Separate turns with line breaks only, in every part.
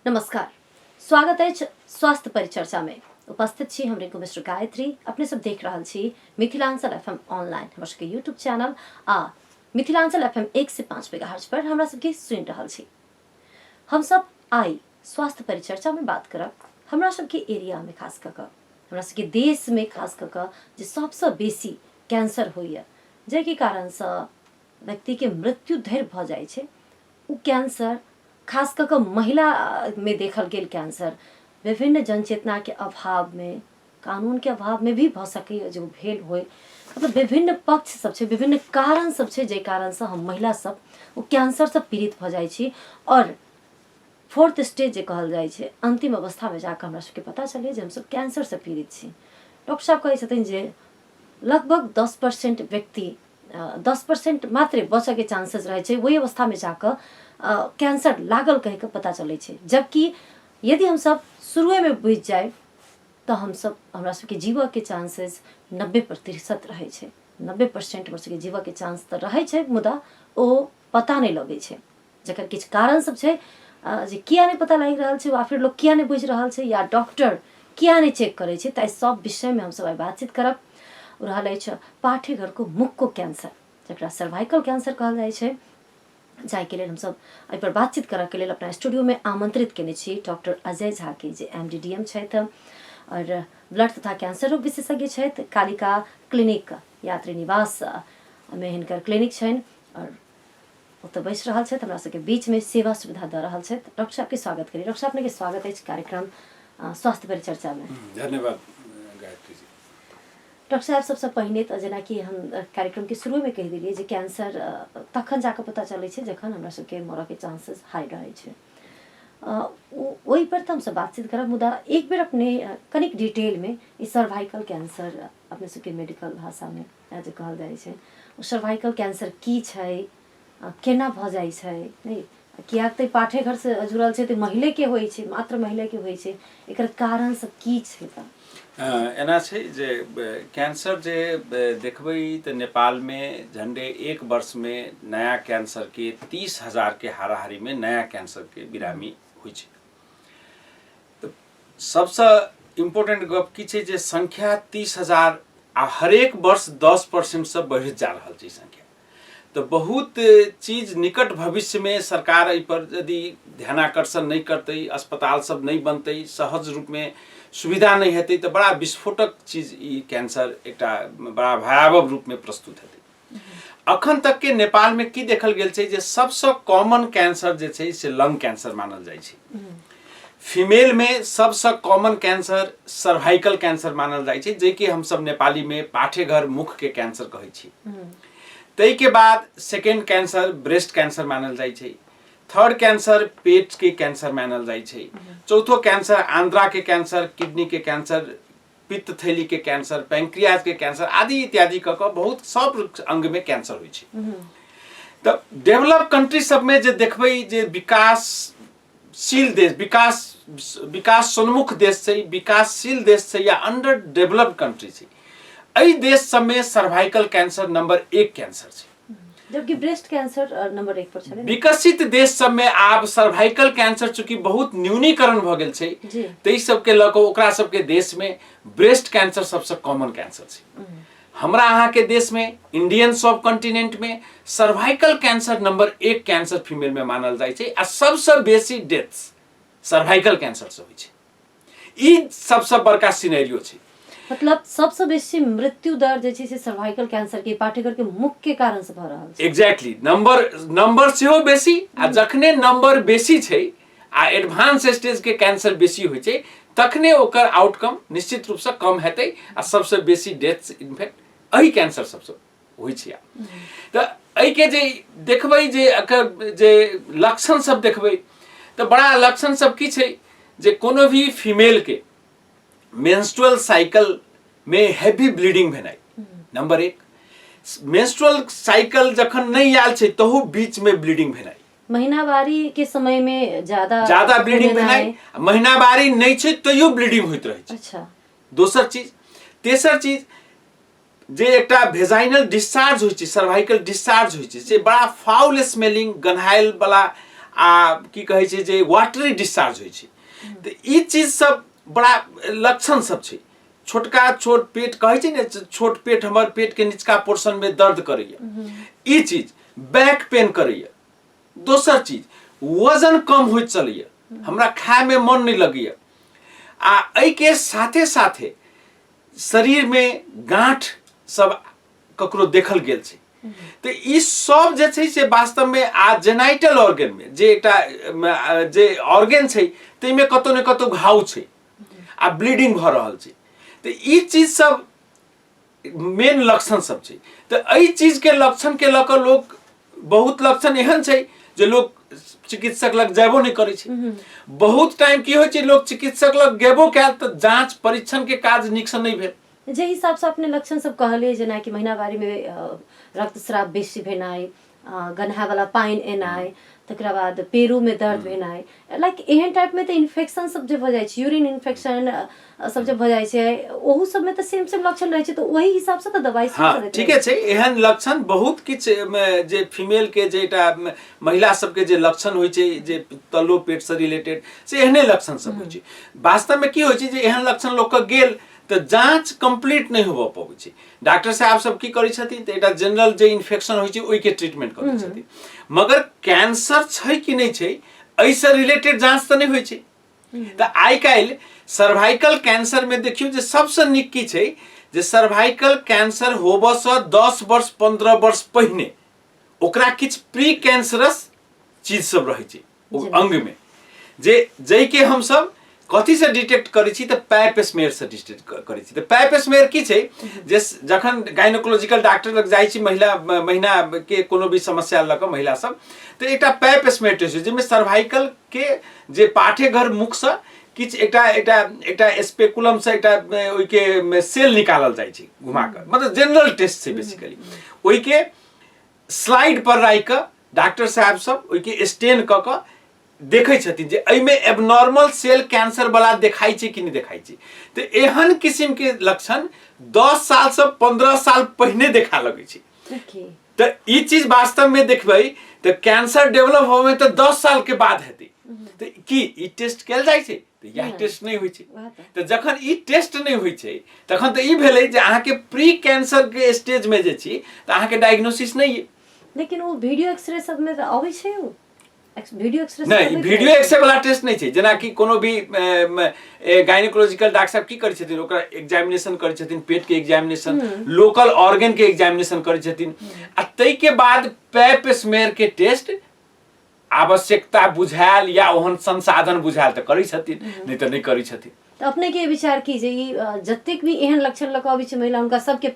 नमस्कार, स्वागत है स्वास्थ्य परिचर्चा में। उपस्थित छी हम रिंकू मिश्र गायत्री। अपने सब देख रहल छी मिथिलांचल एफएम ऑनलाइन हमर सबके यूट्यूब चैनल आ मिथिलांचल एफएम 1 से 5 मेगाहर्ट्ज पर हमरा सबके सुनि रहल छी। हम सब आई स्वास्थ्य परिचर्चा में बात करब हमरा सबके एरिया में, खास कऽ हमरा सबके देश में खास कऽ जे सबसँ बेसी कैंसर होइए, जाहिके कारणसँ व्यक्ति के मृत्यु धरि भऽ जाइ छै। उ कैंसर खास कऽ महिला में देखल गेल कैंसर विभिन्न जनचेतना के अभाव में, कानून के अभाव में भी भऽ सकैए जो भेल होय। मतलब विभिन्न पक्ष सब छै, विभिन्न कारण सब छै, जे कारण से हम महिला सब उ कैंसर से पीड़ित भऽ जाइ छी और फोर्थ स्टेज जे कहल जाइ छै, अंतिम अवस्था में जाकर हमरा सबके पता चले जे हम सब कैंसर से पीड़ित छी। डॉक्टर साहब कहै छथिन जे लगभग 10% व्यक्ति 10% मात्र बचे के चांसेस रहे छै, वही अवस्था में जाकर कैंसर लागल कह के पता चले छै। जबकि यदि हम सब शुरू में बुझ जाए तो हम सब हमरा सबके जीव के चांसेस 90% रहे छै। 90% हमरा सबके जीव के चांस तो रहे छै, मुदा ओ पता नहीं लगे छै, जकर किछ कारण सब छै जे किया नहीं पता लग रहल छै, या फिर लोग किया नहीं बुझ रहल छै, या डॉक्टर किया नहीं चेक करे छै। ताइ सब विषय में हम सब बातचीत करब। रहल अछि पाठेघर को मुख कैंसर, जकरा सर्वाइकल कैंसर कहल जाइ छै, जाहिके लेल हम सब एहि पर बातचीत करऽ के लेल अपना स्टूडियो में आमंत्रित केने छी डॉक्टर अजय झा के, जे MD-DM छथि और ब्लड तथा कैंसर रोग विशेषज्ञ छथि। कालिका क्लिनिक यात्री निवास में हिनकर क्लिनिक छनि और ओतऽ बैस रहल छथि, हमरा सबके बीच में सेवा सुविधा दऽ रहल छथि। डॉक्टर साहब के स्वागत करी। डॉक्टर साहब अपने के स्वागत है कार्यक्रम स्वास्थ्य परिचर्चा में।
धन्यवाद गायत्री जी।
डॉक्टर साहब सबसे पहले तो जेना कि हम कार्यक्रम के शुरू में कह दिलिए जे कैंसर तखन जाकर पता चले छै जखन हमरा सबके मरऽ के चांसेस हाई रहे छै। वही पर तो हम सब बातचीत करब, मुदा एक बेर अपने कनिक डिटेल में ई सर्वाइकल कैंसर अपने सबके मेडिकल भाषा में जे कहल जाइ छै, ओ सर्वाइकल कैंसर की छै, केना भऽ जाइ छै, नहीं किया तऽ पाठेघर से जुड़ल छै, तऽ महिले के होइ छै, मात्र महिले के होइ छै, एकर कारण सब की छै? तऽ
एना छै जे कैंसर जे देखबै तऽ नेपाल में झंडे 1 वर्ष में नया कैंसर के 30,000 के हाराहारी में नया कैंसर के बिरामी होइ छै। तो सबसे इम्पोर्टेंट गप की छै जे संख्या 30,000 आ हरेक वर्ष 10% से बढ़ जा रहल छै संख्या। तो बहुत चीज निकट भविष्य में सरकार एहि पर यदि ध्यानाकर्षण नहीं करते, अस्पताल सब नहीं बनते, सहज रूप में सुविधा नहीं हेतै, तो बड़ा विस्फोटक चीज ई कैंसर एकटा बड़ा भयावह रूप में प्रस्तुत हेतै। अखन तक के नेपाल में की देखल गेल छै जे सबसे कॉमन कैंसर जे छै से लंग कैंसर मानल जाइ छै। फीमेल में सबसे कॉमन कैंसर सर्वाइकल कैंसर मानल जाइ छै, जे कि हम सब नेपाली में पाठेघर मुख के कैंसर कहै छी। तै के बाद सेकेंड कैंसर ब्रेस्ट कैंसर मानल जाइ छै। थर्ड कैंसर पेट के कैंसर मानल जाइ छै। चौथो कैंसर आंद्रा के कैंसर, किडनी के कैंसर, पित्त थैली के कैंसर, पैंक्रियाज के कैंसर आदि इत्यादि क बहुत सब अंग में कैंसर होइ छै। तो डेवलप कंट्री सब में जे देखबै जे विकासशील देश, विकासोन्मुख देश छै, विकासशील देश छै या अंडर डेवलप्ड कंट्री छै, एहि देश सब में सर्वाइकल कैंसर नंबर 1 कैंसर छै,
जबकि ब्रेस्ट कैंसर नंबर 1 पर छलै।
विकसित देश सब में आब सर्वाइकल कैंसर चूंकि बहुत न्यूनीकरण भ गेल छै, तै सब के लऽ कऽ ओकरा सब के देश में ब्रेस्ट कैंसर सबसे कॉमन कैंसर छै। हमरा अहाँ के देश में इंडियन सब कॉन्टिनेंट में cervical cancer number 1 cancer female में मानल जाइ छै आ सबसे बेसी डेथ्स सर्वाइकल कैंसर से होइ छै। ई सबसे बड़का सिनेरियो छै।
मतलब सबसे बेसी मृत्यु दर जे छै से सर्वाइकल कैंसर के पाठेघर के मुख के कारण से भऽ रहल छै।
एग्जैक्टली नंबर सेहो बेसी, आ जखने नंबर बेसी छै आ एडवांस स्टेज के कैंसर बेसी होइ छै, तखने ओकर आउटकम निश्चित रूप से कम हेतै आ सबसे बेसी डेथ्स इनफैक्ट एही कैंसर सबसे होइ छै। तऽ एहि के जे देखबै जे एकर जे लक्षण सब देखबै तऽ बड़ा लक्षण सब की छै जे कोनो भी फीमेल के मेंस्ट्रुअल साइकिल में हेवी ब्लीडिंग भेनाइ नंबर 1। मेंस्ट्रुअल साइकिल जखन नहीं आयल छै तहु बीच में ब्लीडिंग भेनाइ,
महीनावारी के समय में ज्यादा
ब्लीडिंग भेनाइ, महीनावारी नहीं छै तैयो ब्लीडिंग होइत रहै छै।
अच्छा।
दोसर चीज। तेसर चीज जे एकटा वेजाइनल डिस्चार्ज होइ छै, सर्वाइकल डिस्चार्ज होइ छै, से बड़ा फाउल स्मेलिंग गन्हाइल वाला आ की कहै छै जे वाटरी डिस्चार्ज होइ छै। तऽ ई चीज सब बड़ा लक्षण सब छै। छोटका छोट पेट कहै छै ने, छोट पेट हमर पेट के निचका पोर्शन में दर्द करैया, ई चीज बैक पेन करैया। दोसर चीज वजन कम होइत चलैया, हमरा खाए में मन नहीं लगैया। आ एहि के साथे साथे शरीर में गांठ सब ककरो देखल गेल छै। तो ई सब जे छै से वास्तव में आ जेनाइटल ऑर्गन में जे एकटा जे ऑर्गन छै तै में कतौ ने कतौ घाव छै आ ब्लीडिंग भ रहल छै। तो ई चीज सब मेन लक्षण सब छै। तो एहि चीज के लक्षण के लऽ कऽ लोग, बहुत लक्षण एहन छै जे लोग चिकित्सक लग जेबो नहीं करै छै। बहुत टाइम की होइ छै लोग चिकित्सक लग गेबो कैल तऽ जांच परीक्षण के काज नीक से नहीं भेल।
जे हिसाब से अपने लक्षण सब कहलिए, जेना कि महीनावारी में रक्तस्राव बेसी भेनाइ, गन्हाय वाला पानि एनाइ, तकरा बाद पेरू में दर्द भेनाइ, लाइक एहन टाइप में तो इन्फेक्शन सब जे भ जाइ छै, यूरिन इन्फेक्शन सब जे भ जाइ छै, ओहू सब में तो सेम सेम लक्षण रहै छै। तो वही हिसाब से तो दवाई सब
हाँ ठीके छै। एहन लक्षण बहुत किछ जे फीमेल के जेटा महिला सबके जे लक्षण होइ छै, जे तल्लो पेट से रिलेटेड से एहने लक्षण सब होइ छै। वास्तव में की होइ छै जे एहन लक्षण लोक के गेल तो जांच कंप्लीट नहीं होबऽ पाबै छै। डॉक्टर साहब सब की करै छथिन तऽ एकटा जनरल जे इन्फेक्शन होइ छै ओहि के ट्रीटमेंट करै छथिन। मगर कैंसर छै कि नहीं छै एहि से रिलेटेड जांच तो नहीं होइ छै। तऽ आइ काल्हि सर्वाइकल कैंसर में देखियो जे सबसे नीक की छै जे सर्वाइकल कैंसर होबऽ से 10 वर्ष 15 वर्ष पहिने ओकरा किछ प्री कैंसरस चीज सब रहै छै ओ अंग में, जे जै के हम सब कथी से डिटेक्ट करै छी तऽ पैप स्मेयर से डिटेक्ट करै छी। तऽ पैप स्मेयर की छै जे जखन गायनोकोलॉजिकल डॉक्टर लग जाइ छी महीना के कोनो भी समस्या लऽ कऽ महिला सब, तऽ एकटा पैप स्मेयर टेस्ट होइ छै जाहिमे सर्वाइकल के जे पाठेघर मुख से किछ एकटा स्पेकुलम से एकटा ओहि के सेल निकालल जाइ छै घुमा कर, मतलब जनरल टेस्ट छै बेसिकली। ओहि के स्लाइड पर राखि कऽ डॉक्टर साहब सब ओहि के स्टेन कऽ कऽ देखै छथिन जे एहिमे एबनॉर्मल सेल कैंसर वाला देखाई छै कि नहीं देखाई छै। तो एहन किस्म के लक्षण 10 साल से 15 साल पहिने देखा लगे छै। तो ई चीज वास्तव में देखबै तो कैंसर डेवलप होवे तो 10 साल के बाद हेतै। तो की ई टेस्ट कैल जाइ छै तो यह टेस्ट नहीं होइ छै। तो जखन ई टेस्ट नहीं होइ छै तखन तो ई भेलै जे अहाँ के प्री कैंसर के स्टेज में जे छी तो अहाँ के डायग्नोसिस नहीं है।
लेकिन वो वीडियो एक्सरे सब में अबै छै, वो वीडियो एक्सरे
नहीं, वीडियो एक्सरे वाला टेस्ट नहीं छै। जेना कि कोनो भी गायनोकोलॉजिकल डॉक्टर साहब की करै छथिन, ओकरा एग्जामिनेशन करै छथिन, पेट के एग्जामिनेशन, लोकल ऑर्गन के एग्जामिनेशन करै छथिन, आ तै के बाद पैप स्मेयर के टेस्ट आवश्यकता बुझायल या ओहन संसाधन बुझायल तऽ करै छथिन, नहीं तऽ नहीं करै छथिन।
तो अपने के विचार की जे ई जतेक भी एहन लक्षण लऽ कऽ अबै छै महिला, हुनका सबके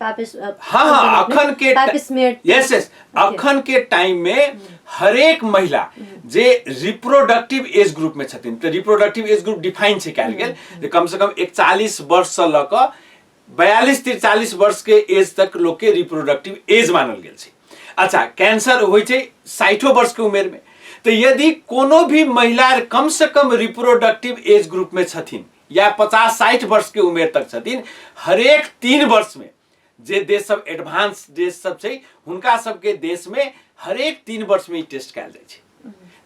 हाँ अखन के यस अखन के टाइम में हरेक महिला जे रिप्रोडक्टिव एज ग्रुप में छथिन, तो रिप्रोडक्टिव एज ग्रुप डिफाइन छै कैल गेल जे कम से कम 41 वर्ष से लऽ कऽ 42-43 वर्ष के एज तक लोग के रिप्रोडक्टिव एज मानल गेल छै। अच्छा, कैंसर होइ छै 60 वर्ष के उम्र में। तो यदि कोनो भी महिला कम से कम रिप्रोडक्टिव एज ग्रुप में छथिन या 50-60 वर्ष के उम्र तक छथिन, हरेक 3 वर्ष में जे देश सब एडवांस देश सब छै हुनका सबके देश में हरेक 3 वर्ष में टेस्ट कैल जाइ छै।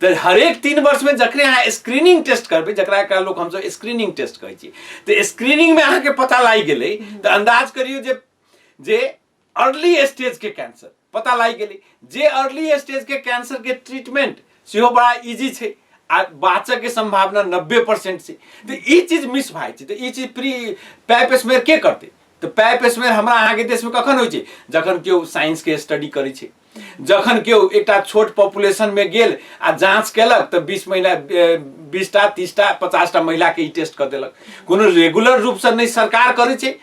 तो हरेक 3 वर्ष में जखने अहाँ स्क्रीनिंग टेस्ट करबै, जकरा लोग हम सब स्क्रीनिंग टेस्ट कहै छी, तो स्क्रीनिंग में अहाँ के पता लागि गेलै तो अंदाज करियो जे अर्ली स्टेज के कैंसर पता लागि गेलै। जे अर्ली स्टेज के कैंसर के ट्रीटमेंट सेहो बड़ा इजी छै आ बाँचऽ के संभावना 90% छै। तो ई चीज मिस भऽ जाइ छै। तो ई चीज प्री पैप स्मेयर के करतै? तो पैप स्मेयर हमरा अहाँ के देश में कखन होइ छै जखन केओ साइंस के स्टडी करै छै, जखन केओ एकटा छोट पॉपुलेशन में गेल आ जांच केलक तो 20 महिला 20टा 30टा 50टा महिला के ई टेस्ट कर देलक। कोनो रेगुलर रूप से नहीं सरकार करै छै,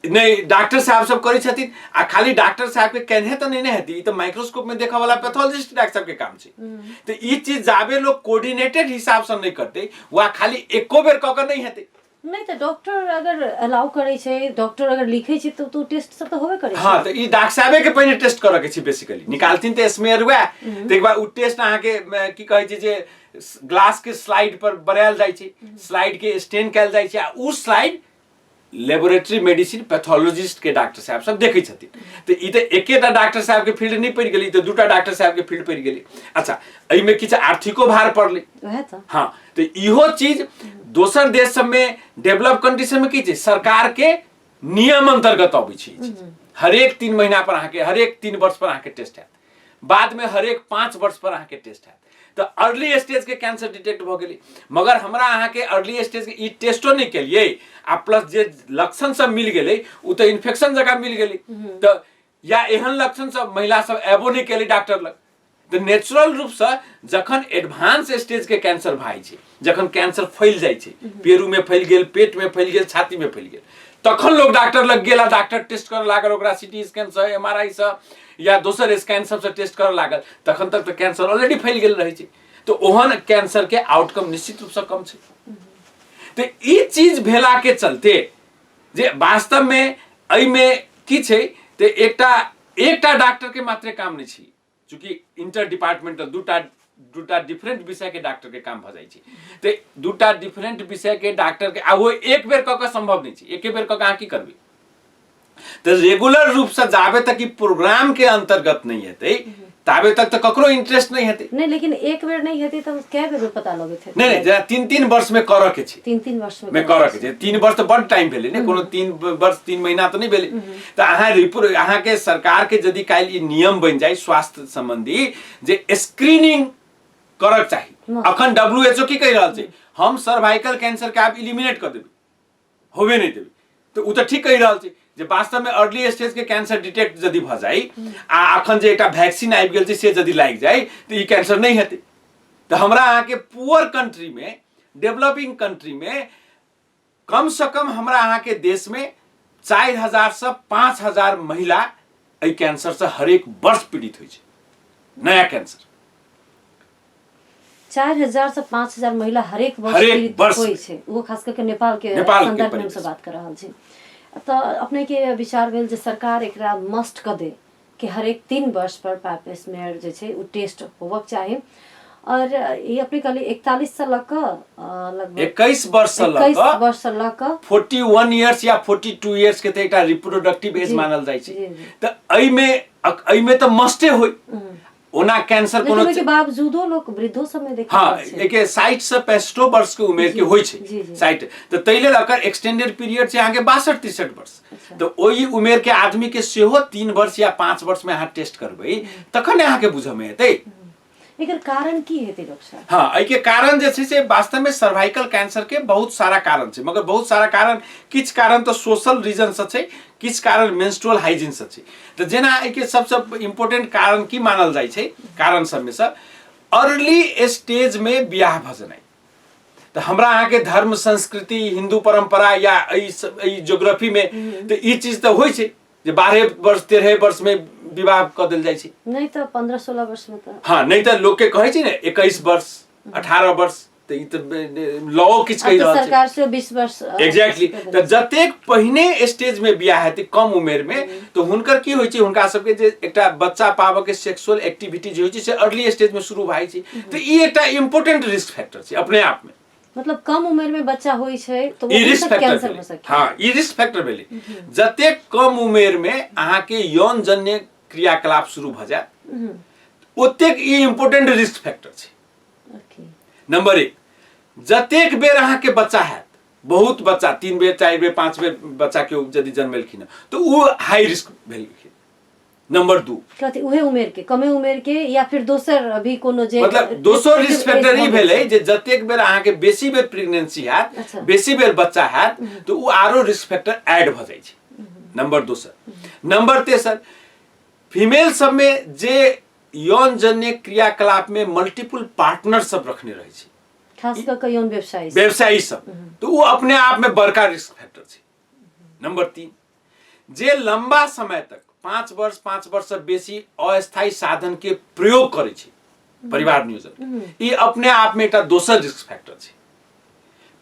नहीं डॉक्टर साहब सब करै छथिन। आ खाली डॉक्टर साहब के कहने तो नहीं हेतै, ई तो माइक्रोस्कोप में देखा वाला पैथोलॉजिस्ट डॉक्टर साहब के काम छै। तो ई चीज जाबे लोग कोऑर्डिनेटेड हिसाब से नहीं करते वा खाली एको बेर कऽ के नहीं हेतै।
नहीं तो डॉक्टर अगर अलाउ करे छै, डॉक्टर अगर लिखे छै तो टेस्ट सब तो होबे करे छै।
हाँ, तो ई डॉक्टर साहबे के पहले टेस्ट करऽ के छै बेसिकली। निकालथिन तो स्मेयर हुआ, तो एक बार उ टेस्ट अहाँ के की कहै छै जे ग्लास के स्लाइड पर बनायल जाइ छै, स्लाइड के स्टेन कैल जाइ छै, आ उ स्लाइड लेबोरेटरी मेडिसिन पैथोलॉजिस्ट के डॉक्टर साहब सब देखै छथिन। तो ई तो एकेटा डॉक्टर साहब के फील्ड नहीं पड़ गेली, तो दूटा डॉक्टर साहब के फील्ड पड़ गेली। अच्छा, एहिमे किछु आर्थिको भार पड़लै।
वह तो
हाँ, तो इहो चीज दोसर देश सब में डेवलप कंट्री सब में की छै, सरकार के नियम अंतर्गत अबै छै। हरेक 3 महीना पर अहाँके, हरेक 3 वर्ष पर अहाँके टेस्ट हैत, बाद में हरेक 5 वर्ष पर अहाँके टेस्ट हैत। तो अर्ली स्टेज के कैंसर डिटेक्ट भ गेली। मगर हमरा अहाँ के अर्ली स्टेज के ई टेस्टो नहीं केलिए आ प्लस जे लक्षण सब मिल गेलै उ तो इन्फेक्शन जगह मिल गेलै। तो या एहन लक्षण सब महिला सब एबो नहीं केली डॉक्टर लग। तो नेचुरल रूप से जखन एडवांस स्टेज के कैंसर भाई छै, जखन कैंसर फैल जाय छै, पेरू में फैल गेल, पेट में फैल गेल, छाती में फैल गेल, तखन लोग डॉक्टर लग गेला, डॉक्टर टेस्ट करे लागल, ओकरा सीटी स्कैन से, एमआरआई से या दोसर स्कैन सबसे टेस्ट करे लागल। तखन तक तो कैंसर ऑलरेडी फैल गेल रहे छै। तो ओहन कैंसर के आउटकम निश्चित रूप से कम छै। तो ई चीज भेला के चलते जे वास्तव में एहि में की छै, तो एकटा डॉक्टर के मात्र काम नहीं छै, चूंकि इंटर डिपार्टमेंटल दूटा डिफरेंट विषय के डॉक्टर के काम भ जाय छै। तो दूटा डिफरेंट विषय के डॉक्टर के आ वो एक बेर क के संभव नहीं छै। एके बेर क के अहाँ की करबै? तो रेगुलर रूप से जाबे तक ई प्रोग्राम के अंतर्गत नहीं हेतै ताबे तक तो ककरो इंटरेस्ट नहीं हेतै।
नहीं, लेकिन एक बेर नहीं हेतै तो कै बेर पता लगैत हेतै?
नहीं, जरा 3-3 वर्ष में करऽ के छै।
3-3 वर्ष
में करऽ के छै। 3 वर्ष तो बड़ टाइम भेलै ने, कोनो 3 वर्ष 3 महीना तो नहीं भेलै। तो अहाँ के सरकार के यदि काल्हि ई नियम बन जाय स्वास्थ्य संबंधी जे स्क्रीनिंग करऽ चाही। अखन WHO की कहि रहल छै, हम सर्वाइकल कैंसर के आप इलिमिनेट कर देबै, होबे नहीं देबै। तो उ तो ठीक कहि रहल छै जे वास्तव में अर्ली स्टेज के कैंसर डिटेक्ट यदि भ जाय आ अखन जे एकटा वैक्सीन आबि गेल छै से यदि लागि जाय तो ई कैंसर नहीं हेतै। तो हमरा अहाँ के पुअर कंट्री में, डेवलपिंग कंट्री में कम से कम हमरा अहाँ के देश में 4000 से 5000 महिला एहि कैंसर से हरेक वर्ष पीड़ित होइ छै, नया कैंसर।
4000 से 5000 महिला हरेक वर्ष होइ छै। वो खास करके नेपाल के संदर्भ में हम बात कर रहल छी। तो अपने के विचार भेल जे सरकार एकरा मस्ट क दे कि हरेक 3 वर्ष पर पैप स्मेयर जे छै उ टेस्ट होबक चाही। और ये अपने कहली 41 से लग लगभग
21 वर्ष से लग 41 इयर्स या 42 इयर्स के एकटा रिप्रोडक्टिव एज मानल जाय छै। तो एहि में तो मस्टे होय। ओना कैंसर कोनो
के बावजूदो लोग वृद्धो समय देखे
हाँ एके 60 से 65 वर्ष के उमेर के होय छै। 60 तो तै लेल एकर एक्सटेंडेड पीरियड छै अहाँ के 62-63 वर्ष। तो ओही उमेर के आदमी के सेहो 3 वर्ष या 5 वर्ष में अहाँ टेस्ट करबै तखन अहाँ के बुझ में एतै।
एकर कारण की हेतै डॉक्टर साहब?
हाँ, एहि के कारण जे छै से वास्तव में सर्वाइकल कैंसर के बहुत सारा कारण छै, मगर बहुत सारा कारण, किछ कारण तो सोशल रीजन से छै, किछ कारण मेंस्ट्रुअल हाइजीन से छै। तो जेना एहि के सबसे इम्पोर्टेंट कारण की मानल जाय छै, कारण सब में से अर्ली स्टेज में बियाह भ जेनाइ। तो हमरा अहाँ के धर्म संस्कृति हिंदू परंपरा या एहि ज्योग्राफी में तो ई चीज तो होय छै जे 12 वर्ष 13 वर्ष में विवाह क देल जाय छै।
नहीं तो 15-16 वर्ष में तो
हाँ, नहीं तो लोग के कहै छै ने 21 वर्ष 18 वर्ष तो ई तो लॉ किछ कहि रहल छै
सरकार से 20 वर्ष
एग्जैक्टली। तो जतेक पहिने स्टेज में बियाह हेतै कम उमेर में तो हुनकर की होय छै, हुनका सबके जे एकटा बच्चा पाबऽ के सेक्सुअल एक्टिविटी जे होय छै से अर्ली स्टेज में शुरू भऽ छै। तो ई एकटा इम्पोर्टेंट रिस्क फैक्टर छै अपने आप में।
मतलब कम उम्र में बच्चा होई छै तो
ई रिस्क
कैंसर हो सकै।
हाँ, ई रिस्क फैक्टर भेलै। जतेक कम उमेर में अहाँ के यौन जन्य क्रियाकलाप शुरू भ जाए ओतेक ई इम्पोर्टेंट रिस्क फैक्टर छै। नंबर 1, जतेक बेर अहाँ के बच्चा हैत, बहुत बच्चा 3 बेर 4 बेर 5 बेर बच्चा के यदि जन्मेलखिन तो उ हाई रिस्क भेलखिन। नंबर 2,
कथि उहे उमेर के, कमे उमेर के या फिर दोसर अभी कोनो जे
मतलब दोसर रिस्क फैक्टर ई भेलै जे जतेक बेर अहाँ के बेसी बेर प्रेगनेंसी हैत, बेसी बेर बच्चा हैत तो उ आरो रिस्क फैक्टर ऐड भ जाय छै। Number 2 sir. नंबर 3 फीमेल सब में जे यौन जन्य क्रियाकलाप में मल्टीपल पार्टनर सब रखने रहे छै,
खास करके यौन व्यवसायी
सब, तो वो अपने आप में बड़का रिस्क फैक्टर छै। नंबर 3, जे लंबा समय तक 5 वर्ष से बेसी अस्थायी साधन के प्रयोग करे छै, परिवार नियोजन, ई अपने आप में एकटा दोसर रिस्क फैक्टर छै।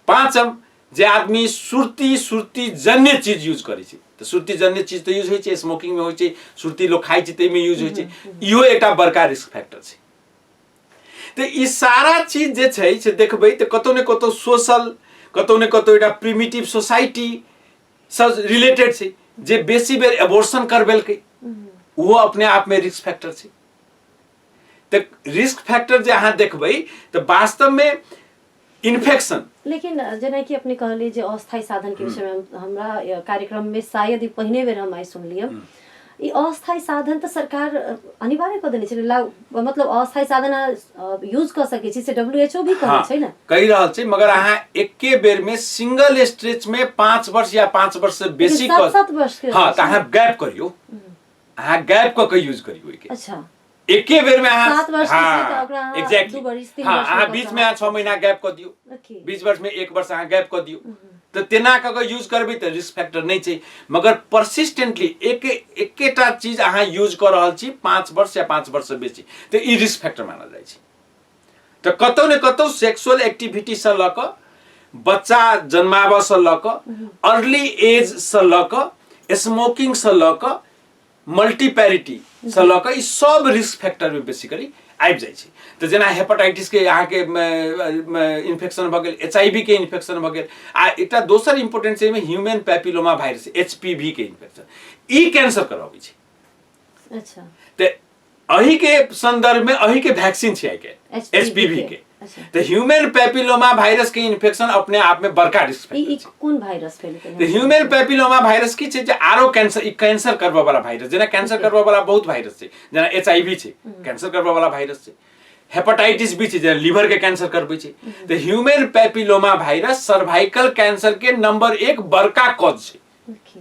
5, जे आदमी सुर्ती जन्य चीज यूज करे छै, तो सुर्ती जन्य चीज तो यूज होय छै, स्मोकिंग में होय छै, सुर्ती लोग खाइ छै तै में यूज होय छै, इहो एकटा बड़का रिस्क फैक्टर छै। तो ई सारा चीज जे छै से देखबै तो कतौ ने कतौ सोशल, कतौ ने कतौ एकटा प्रिमिटिव सोसाइटी सब रिलेटेड छै जे बेसी बेर एबोर्शन करबेलकै वो अपने आप में रिस्क फैक्टर छै। तो रिस्क फैक्टर जे अहाँ देखबै तो वास्तव में इन्फेक्शन।
लेकिन जेना कि अपने कहलिए जे अस्थायी साधन के विषय में हमरा कार्यक्रम में शायद ही पहिने बेर हम आई सुनलिए ई अस्थायी साधन तो सरकार अनिवार्य कर देने छै, मतलब अस्थायी साधन यूज कर सके छी से WHO भी कहै छै ना, कहि
रहल छै। मगर अहाँ एके बेर में सिंगल स्ट्रेच में 5 वर्ष या 5 वर्ष से बेसी
7 वर्ष के
हां त अहाँ गैप करियो, अहाँ गैप क के यूज करियो एके।
अच्छा
एके बेर में अहाँ
7 वर्ष
हाँ एग्जैक्टली हाँ अहाँ बीच में 6 महीना गैप कर दियो, 20 वर्ष में 1 वर्ष अहाँ गैप कर दियो तो तेना क के यूज करबे तो रिस्क फैक्टर नहीं छै। मगर परसिस्टेंटली एकेटा चीज अहाँ यूज कर रहल छी 5 वर्ष या 5 वर्ष से बेसी तो ई रिस्क फैक्टर मानल जाय छै। तो कतौ ने कतौ सेक्सुअल एक्टिविटी से ल क बच्चा जन्माबा से ल क अर्ली एज से ल क स्मोकिंग से ल क मल्टीपैरिटी से ल क ई सब रिस्क फैक्टर में बेसिकली आबि जाइ छै। तो जेना हेपेटाइटिस के अहाँ के इन्फेक्शन भ गेल, HIV के इन्फेक्शन भ गेल, आ एकटा दोसर इम्पोर्टेंट छै में ह्यूमन पैपिलोमा वायरस HPV के इन्फेक्शन, ई कैंसर कराबै छै।
अच्छा
तो अही के संदर्भ में अही के वैक्सीन छै के HPV के। तो ह्यूमन पैपिलोमा वायरस के इन्फेक्शन अपने आप में बड़का रिस्क फैक्टर
ई कोन वायरस फैलते
तो ह्यूमन पैपिलोमा वायरस की छै जे आरो कैंसर, ई कैंसर करबा वाला वायरस, जेना कैंसर करबा वाला बहुत वायरस छै, जेना HIV छै कैंसर करबा वाला वायरस छै, हेपेटाइटिस भी छै जेना लीवर के कैंसर करबै छै। तो human papilloma virus cervical cancer के नंबर 1 बड़का कॉज छै।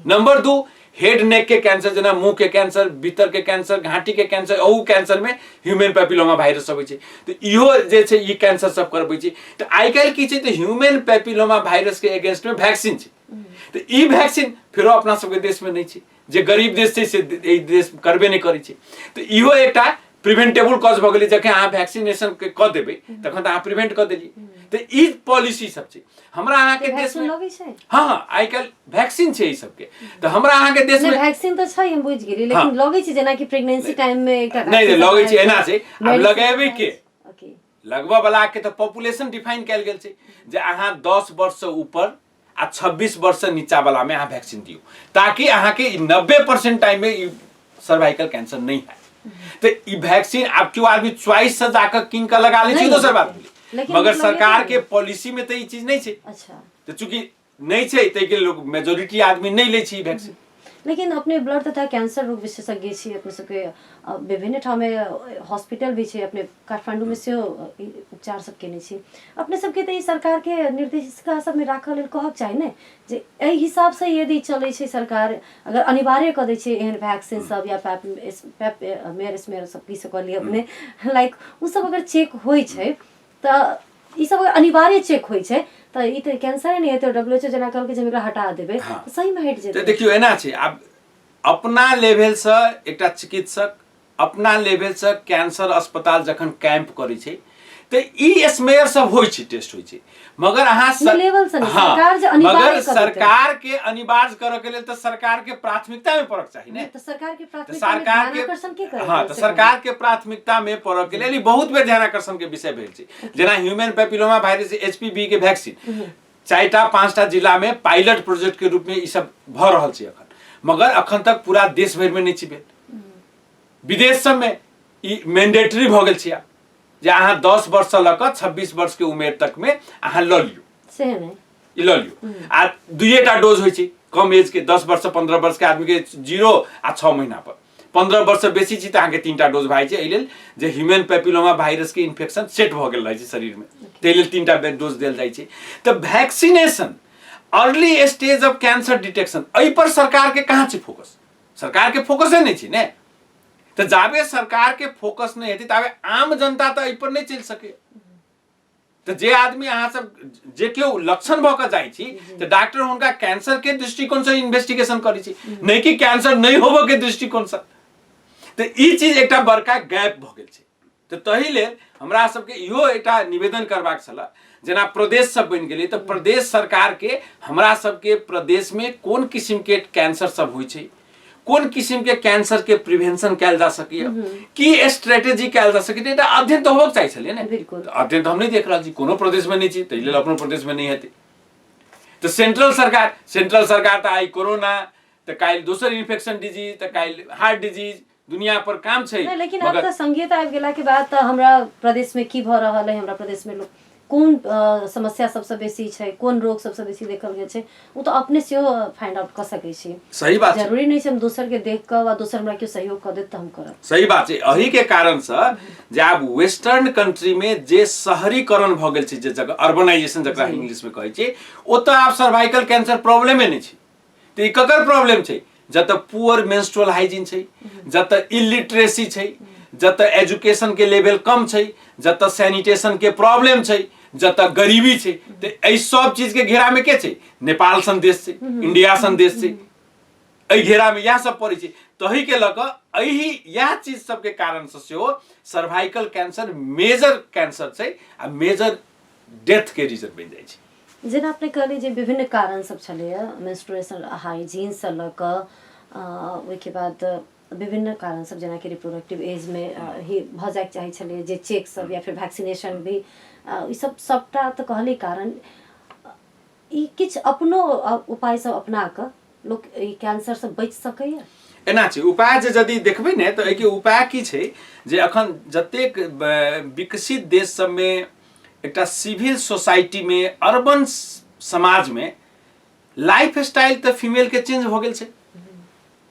नंबर 2 हेड नेक के कैंसर, जना मुंह के कैंसर, भीतर के कैंसर, घाटी के कैंसर, ओ कैंसर में ह्यूमन पैपिलोमा वायरस सब छै। तो इहो जे छै ई कैंसर सब करबै छै। तो आइ काल्हि की छै तो ह्यूमन पैपिलोमा वायरस के अगेंस्ट में वैक्सीन छै। तो ई वैक्सीन फिरो अपना सबके देश में नहीं छै, जे गरीब देश छै से ई देश करबे नहीं करै छै। तो इहो एकटा प्रिवेंटेबल कॉज भ गेलै, जखन अहाँ वैक्सीनेशन के क देबै तखन त अहाँ प्रिवेंट क देलिए। तो ई पॉलिसी सब छै हमरा अहाँ के देश में। हां हां आइ काल्हि वैक्सीन छै ई सब के। तो हमरा अहाँ के देश में
वैक्सीन तो छै, हम बुझ गेली, लेकिन लगै छै जेना कि प्रेगनेंसी टाइम में एकटा
नहीं लगै छै एना छै। अब लगाबै के लगबा वाला के तो पॉपुलेशन डिफाइन कैल गेल छै जे अहाँ 10 वर्ष से ऊपर आ 26 वर्ष से नीचा वाला में अहाँ वैक्सीन दियो, ताकि अहाँ के 90% टाइम में सर्वाइकल कैंसर नहीं है। तो ई वैक्सीन अब क्यों आदमी चॉइस से जाकर किन का लगा ले छै दोसर बात भेलै, मगर सरकार के पॉलिसी में तो ई चीज नहीं छै। अच्छा तो चूंकि नहीं छै तै के लोग मेजॉरिटी आदमी नहीं ले छै वैक्सीन।
लेकिन अपने ब्लड तथा कैंसर रोग विशेषज्ञ छी, अपने सबके विभिन्न ठाम में हॉस्पिटल भी छै, अपने काठमांडू में से उपचार सब केने छी। अपने सबके तो सरकार के निर्देशिका सब में राखल लेल कहक चाही ने जे एहि हिसाब से यदि चलै छै सरकार, अगर अनिवार्य क दै छै एहन वैक्सीन सब या पेप स्मेयर सब की से कहलिए अपने लाइक उ सब अगर चेक होय छै त ई सब अनिवार्य चेक होय छै तो ई तो कैंसर नहीं है तो WHO जना कहल के जे एकरा हटा देबे तो सही में हट जेतै।
तो देखियो एना छै, अब अपना लेवल से एकटा चिकित्सक अपना लेवल से कैंसर अस्पताल जखन कैंप करै छै तो ई स्मेयर सब होय छै, टेस्ट होय छै, मगर अहाँ
लेवल से सरकार जे अनिवार्य
मगर सरकार के अनिवार्य करऽ के लेल तो सरकार के प्राथमिकता में पड़क चाही ने।
तो सरकार के प्राथमिकता में आकर्षण के करे।
हां तो सरकार के प्राथमिकता में पड़क के लेल बहुत बेर ध्यान आकर्षण के विषय भेल छै। जेना ह्यूमन पैपिलोमा वायरस HPV के वैक्सीन 4टा 5टा जिला में पायलट प्रोजेक्ट के रूप में ई सब भ रहल छै अखन, मगर अखन तक पूरा देश भर में नहीं छै भेल। विदेश सब में ई मैंडेटरी भ गेल छै जे अहाँ 10 वर्ष से लक 26 वर्ष के उम्र तक में अहाँ ल लियो,
से नहीं
ई ल लियो। आ दुइटा डोज होय छै कम एज के, 10 वर्ष से 15 वर्ष के आदमी के 0 आ 6 महीना पर, 15 वर्ष से बेसी छी त अहाँ के 3टा डोज भाई छै। एहि लेल जे ह्यूमन पैपिलोमा वायरस के इन्फेक्शन सेट भ गेल रहै छै शरीर में, तै लेल 3टा डोज देल जाइ छै। त vaccination early stage of cancer detection एहि पर सरकार के कहाँ छै फोकस? सरकार के फोकस नहीं छै ने। तो जाबे सरकार के फोकस नहीं हेतै ताबे आम जनता तो एहि पर नहीं चल सके। तो जे आदमी अहाँ सब जे केओ लक्षण भ के जाइ छी तो डॉक्टर हुनका कैंसर के दृष्टिकोण से इन्वेस्टिगेशन करै छी, नहीं कि कैंसर नहीं होबे के दृष्टिकोण से। तो ई चीज एकटा बड़का गैप भ गेल छै। तो तही लेल हमरा सबके इहो एकटा निवेदन करबाक छला, जेना प्रदेश सब बनि गेलै तो प्रदेश सरकार के हमरा सबके प्रदेश में कोन किस्म के कैंसर सब होइ छै, कोन किस्म के कैंसर के प्रिवेंशन कैल जा सकै, की स्ट्रेटेजी कैल जा सकै, एटा अध्ययन तो होबक चाहिए छलै ने। अध्ययन तो हम नहीं देख रहल छी, कोनो प्रदेश में नहीं छी, तै लेल अपनो प्रदेश में नहीं हेतै। तो सेंट्रल सरकार तो आई कोरोना तो काल दोसर इन्फेक्शन डिजीज तो काल हार्ट डिजीज दुनिया पर काम छै।
नहीं, लेकिन अब तो संघीयत आबि गेला के बाद तो हमरा प्रदेश में की भ रहल है, हमरा प्रदेश में लोग कोन समस्या सबसे बेसी छै, कोन रोग सबसे बेसी देखल गेल छै, वो तो अपने से फाइंड आउट कर सकै छी।
सही बात है,
जरूरी नहीं छै हम दोसर के देख के वा दोसर हमरा के सहयोग कर देत त हम करब।
सही बात है। अही के कारण से जे आब वेस्टर्न कंट्री में जे शहरीकरण भ गेल छै, जे जगह अर्बनाइजेशन जकरा इंग्लिश में कहै छै, ओत आब सर्वाइकल कैंसर प्रॉब्लमे नहीं छै। तो ई ककर प्रॉब्लम छै? जत पुअर मेंस्ट्रुअल हाइजीन छै, जत इलिटरेसी छै, जत एजुकेशन के लेवल कम छै, जत सैनिटेशन के प्रॉब्लम छै, जत गरीबी छै। तो एहि सब चीज के घेरा में के छै? नेपाल सन देश छै, इंडिया सन देश छै, एहि घेरा में यह सब पड़े छै। तही के लक एही यह चीज सब के कारण से सेहो सर्वाइकल कैंसर मेजर कैंसर छै आ मेजर डेथ के रीजन बन जाय छै।
जेना अपने कहली जे विभिन्न कारण सब छलैया, मेंस्ट्रुएशन हाइजीन से ल क ओहिके बाद विभिन्न कारण सब, जेना कि रिप्रोडक्टिव एज में ही भ जाए चाहे छलै, जे चेक सब या फिर वैक्सीनेशन भी, ई सब सबटा तो कहली कारण। ई किछ अपनो उपाय सब अपना क लोग ई कैंसर से बच सकैया?
एना छै उपाय जे यदि देखबै ने तो एके उपाय की छै जे अखन जतेक विकसित देश सब में एकटा सिविल सोसाइटी में, अर्बन समाज में लाइफ स्टाइल तो फीमेल के चेंज हो गेल छै,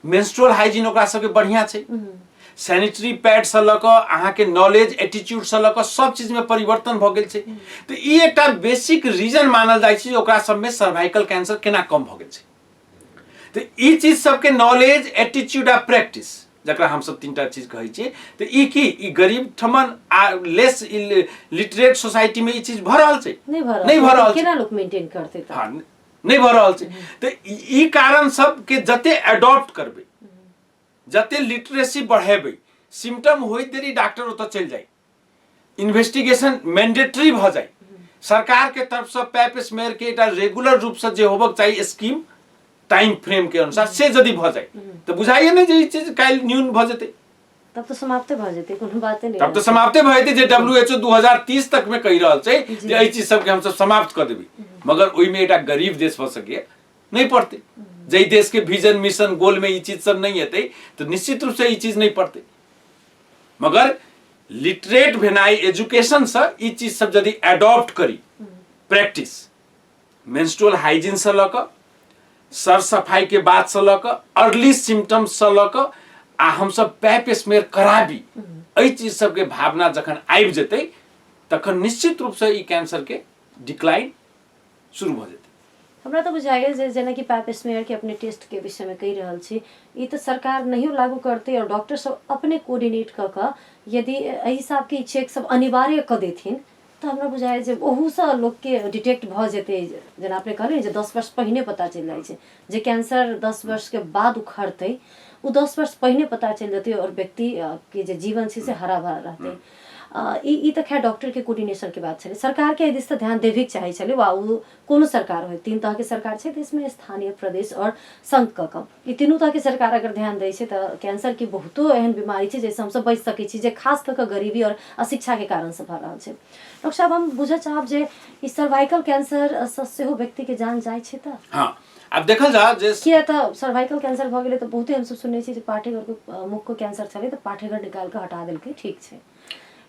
मेंस्ट्रुअल हाइजीन ओकरा सबके बढ़िया छै, सैनिटरी पैड से लक अहाँ के नॉलेज एटीट्यूड से लक सब चीज में परिवर्तन भ गेल छै। तो ई एकटा बेसिक रीजन मानल जाइ छै जे ओकरा सब में सर्वाइकल कैंसर केना कम भ गेल छै। तो ई चीज सबके नॉलेज एटीट्यूड आ प्रैक्टिस जकरा हम सब तीनटा चीज कहै छियै, तो ई की ई गरीब ठमन आ लेस लिटरेट सोसाइटी में ई चीज भ रहल छै? नहीं भ रहल छै।
केना लोग मेंटेन करते त?
हां, नहीं भ रहल छै। तो ई कारण सब के जते अडॉप्ट करबै, जते लिटरेसी बढ़ेबै, सिम्टम होइत देरी डॉक्टर ओतऽ चलि जाय, इन्वेस्टिगेशन मैंडेटरी भ जाय, सरकार के तरफ से पैप स्मेयर के एकटा रेगुलर रूप से जे होबक चाहिए स्कीम टाइम फ्रेम के अनुसार से यदि भ जाय तो बुझाइए ने जे ई चीज काल न्यून भ जेतै,
तब तो समाप्ते भ जेतै, कोनो बाते नहीं।
तब तो समाप्ते भ जेतै जे WHO 2030 तक में कहि रहल छै जे एहि चीज सब के हम सब समाप्त कर देबै। मगर ओइ में एकटा गरीब देश भ सके नहीं पड़ते, जई देश के विजन मिशन गोल में ई चीज सब नहीं हेतै तो निश्चित रूप से ई चीज नहीं पड़ते। मगर लिटरेट भेनाई एजुकेशन से ई चीज सब यदि एडॉप्ट करी, प्रैक्टिस मेंस्ट्रुअल हाइजीन से लक, सर सफाई के बात से लक, अर्ली सिम्टम्स से लक आ हम सब पैप स्मेयर कराबी, एहि चीज सब के भावना जखन आबि जेतै तखन निश्चित रूप से ई कैंसर के डिक्लाइन शुरू भ जेतै।
हमरा तो बुझाइए जे जेना कि पैप स्मेयर के अपने टेस्ट के विषय में कहि रहल छी, ई तो सरकार नहीं लागू करते और डॉक्टर सब अपने कोऑर्डिनेट क क यदि एहि हिसाब के चेक सब अनिवार्य क देथिन तो हमरा बुझाइए जे ओहू से लोग के डिटेक्ट भ जेतै। जेना आपने कहले जे 10 वर्ष पहिने पता चल जाय छै, जे कैंसर 10 वर्ष के बाद उखड़तै वो 10 वर्ष पहिने पता चल जेतै और व्यक्ति के जे जीवन छै से हरा भरा रहतै। ई त खैर डॉक्टर के कोऑर्डिनेशन के बात छलै, सरकार के दिस ध्यान देवे चाहे छलै, वा उ कोनो सरकार हो, तीन तरह के सरकार छै देश में, स्थानीय, प्रदेश और संघ क ई तीनों तरह के सरकार अगर ध्यान दै छै त कैंसर की बहुतो एहन बीमारी छै जैसे हम सब बच सकै छी, जे खास क गरीबी और अशिक्षा के कारण से भ रहल छै। डॉक्टर साहब हम बुझ चाहब जे ई सर्वाइकल कैंसर से सेहो व्यक्ति के जान जाय छै त?
हां, अब देखल जा जे
किया त सर्वाइकल कैंसर भ गेलै त बहुते हम सब सुनै छी जे पाठेघर के मुख को कैंसर छलै त पाठेघर निकाल के हटा देलकै, ठीक छै,